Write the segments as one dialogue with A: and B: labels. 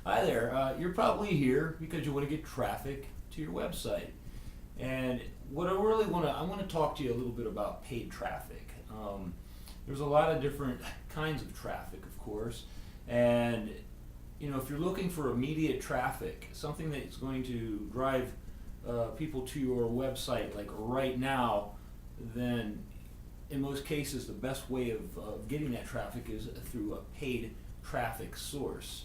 A: Hi there. You're probably here because you want to get traffic to your website. And what I want to talk to you a little bit about paid traffic. There's a lot of different kinds of traffic, of course. And, if you're looking for immediate traffic, something that's going to drive people to your website like right now, then in most cases the best way of getting that traffic is through a paid traffic source.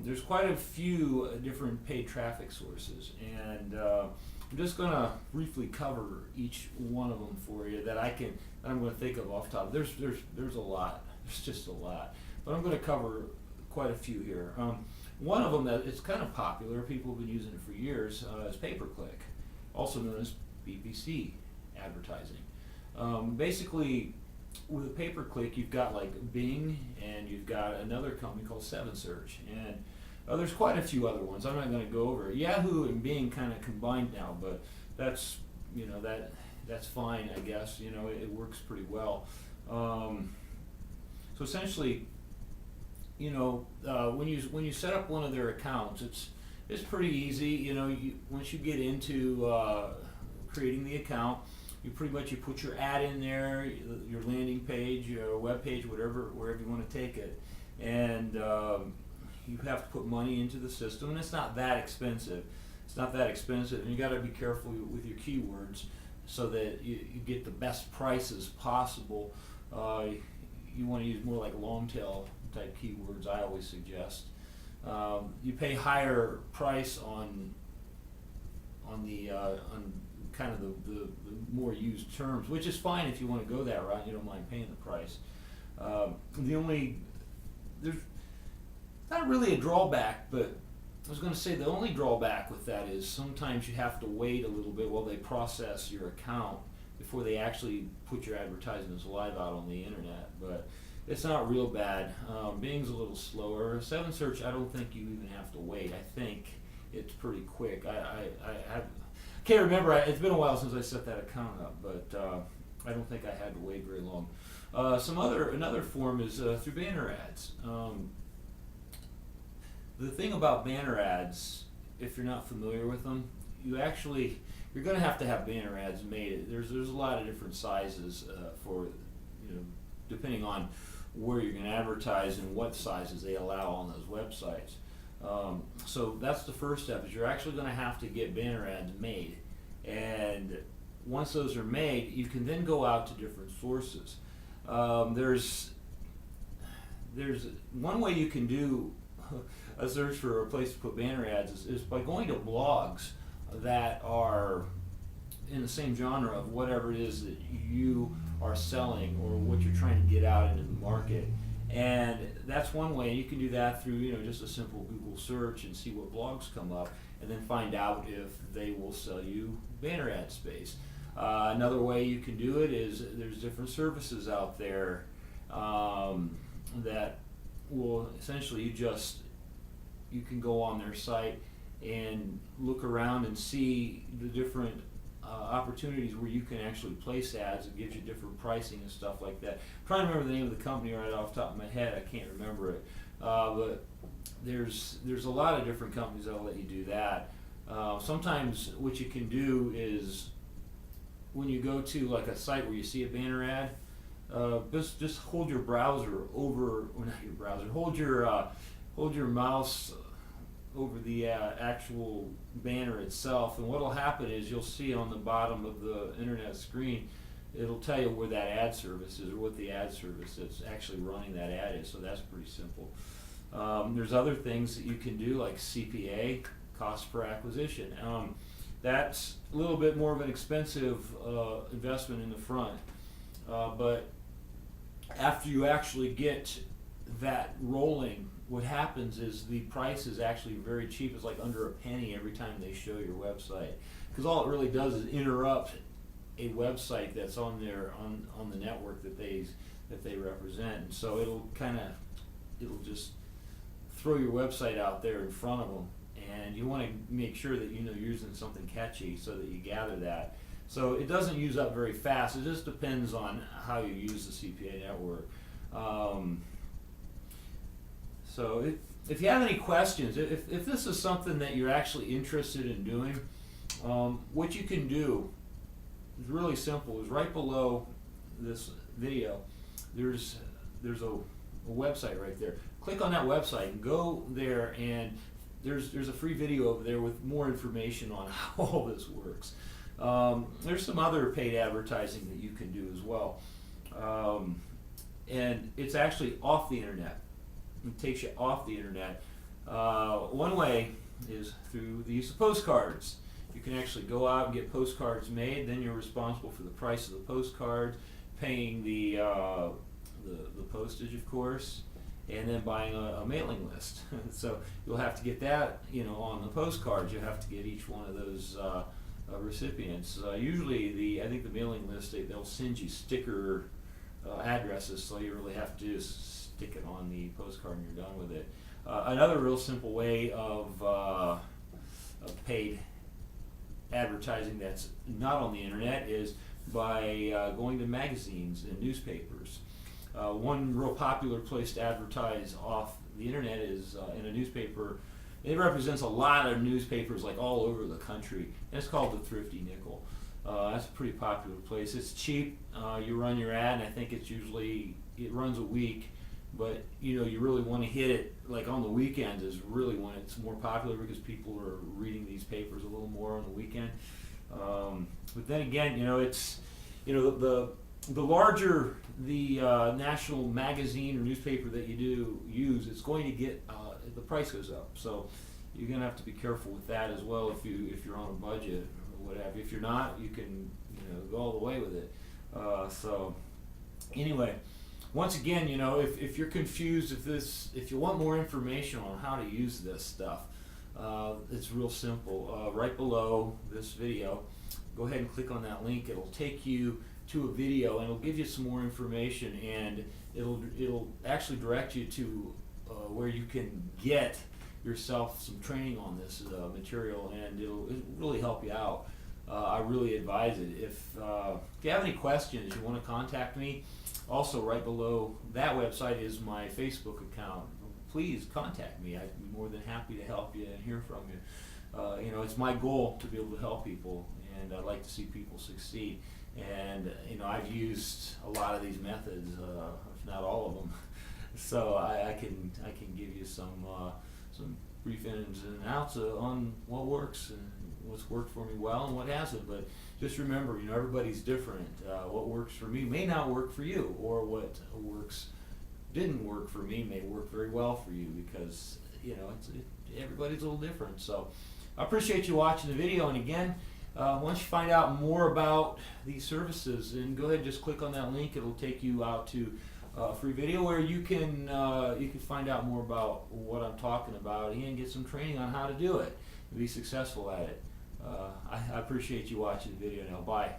A: There's quite a few different paid traffic sources, and I'm just going to briefly cover each one of them for you that I'm going to think of off the top. There's a lot. There's just a lot, but I'm going to cover quite a few here. One of them that is kind of popular, people have been using it for years, is pay-per-click, also known as PPC advertising. Basically, with a pay-per-click, you've got like Bing, and you've got another company called 7Search, and there's quite a few other ones. I'm not going to go over it. Yahoo and Bing kind of combined now, but that's that's fine, I guess. It works pretty well. So essentially, when you set up one of their accounts, it's pretty easy. Once you get into creating the account, you put your ad in there, your landing page, your web page, wherever you want to take it, and you have to put money into the system, and it's not that expensive. And you got to be careful with your keywords so that you get the best prices possible. You want to use more like long tail type keywords, I always suggest. You pay higher price on kind of the more used terms, which is fine if you want to go that route. You don't mind paying the price. There's not really a drawback, but I was going to say the only drawback with that is sometimes you have to wait a little bit while they process your account before they actually put your advertisements live out on the internet. But it's not real bad. Bing's a little slower. 7Search, I don't think you even have to wait. I think it's pretty quick. I can't remember. It's been a while since I set that account up, but I don't think I had to wait very long. Another form is through banner ads. The thing about banner ads, if you're not familiar with them, you're going to have banner ads made. There's a lot of different sizes for depending on where you're going to advertise and what sizes they allow on those websites. So that's the first step, is you're actually going to have to get banner ads made. And once those are made, you can then go out to different sources. There's one way you can do a search for a place to put banner ads is by going to blogs that are in the same genre of whatever it is that you are selling or what you're trying to get out into the market. And that's one way. You can do that through just a simple Google search and see what blogs come up, and then find out if they will sell you banner ad space. Another way you can do it is there's different services out there that will essentially you can go on their site and look around and see the different opportunities where you can actually place ads. It gives you different pricing and stuff like that. I'm trying to remember the name of the company right off the top of my head. I can't remember it. But there's a lot of different companies that'll let you do that. Sometimes what you can do is when you go to like a site where you see a banner ad, just hold your browser over, or not your browser, hold your mouse over the actual banner itself, and what will happen is you'll see on the bottom of the internet screen, it'll tell you where that ad service is, or what the ad service that's actually running that ad is. So that's pretty simple. There's other things that you can do, like CPA, cost per acquisition. That's a little bit more of an expensive investment in the front, but after you actually get that rolling, what happens is the price is actually very cheap. It's like under a penny every time they show your website, because all it really does is interrupt a website that's on the network that they represent. And so it'll just throw your website out there in front of them, and you want to make sure that you're using something catchy so that you gather that. So it doesn't use up very fast. It just depends on how you use the CPA network. So if you have any questions, if this is something that you're actually interested in doing, what you can do is really simple. Is right below this video, there's a website right there. Click on that website and go there, and there's a free video over there with more information on how all this works. There's some other paid advertising that you can do as well, and it's actually off the internet. It takes you off the internet. One way is through the use of postcards. You can actually go out and get postcards made. Then you're responsible for the price of the postcards, paying the postage, of course, and then buying a mailing list. So you'll have to get that, on the postcards. You have to get each one of those recipients. Usually, I think the mailing list, they'll send you sticker addresses, so you really have to just stick it on the postcard and you're done with it. Another real simple way of paid advertising that's not on the internet is by going to magazines and newspapers. One real popular place to advertise off the internet is in a newspaper. It represents a lot of newspapers like all over the country, and it's called the Thrifty Nickel. That's a pretty popular place. It's cheap. You run your ad, and I think it runs a week, but you really want to hit it like on the weekends is really when it's more popular because people are reading these papers a little more on the weekend. But then again, it's the larger the national magazine or newspaper that you do use, it's going to get the price goes up. So you're going to have to be careful with that as well if you're on a budget or whatever. If you're not, you can go all the way with it. So anyway, once again, if you're confused, if you want more information on how to use this stuff, it's real simple. Right below this video, go ahead and click on that link. It'll take you to a video, and it'll give you some more information, and it'll actually direct you to where you can get yourself some training on this material, and it'll really help you out. I really advise it. If you have any questions, you want to contact me. Also, right below that website is my Facebook account. Please contact me. I'd be more than happy to help you and hear from you. It's my goal to be able to help people, and I'd like to see people succeed. And I've used a lot of these methods, if not all of them. So I can give you some brief ins and outs on what works and what's worked for me well and what hasn't. But just remember, everybody's different. What works for me may not work for you, or what didn't work for me may work very well for you, because everybody's a little different. So I appreciate you watching the video, and again, once you find out more about these services, then go ahead and just click on that link. It'll take you out to a free video where you can find out more about what I'm talking about and get some training on how to do it and be successful at it. I appreciate you watching the video now. Bye.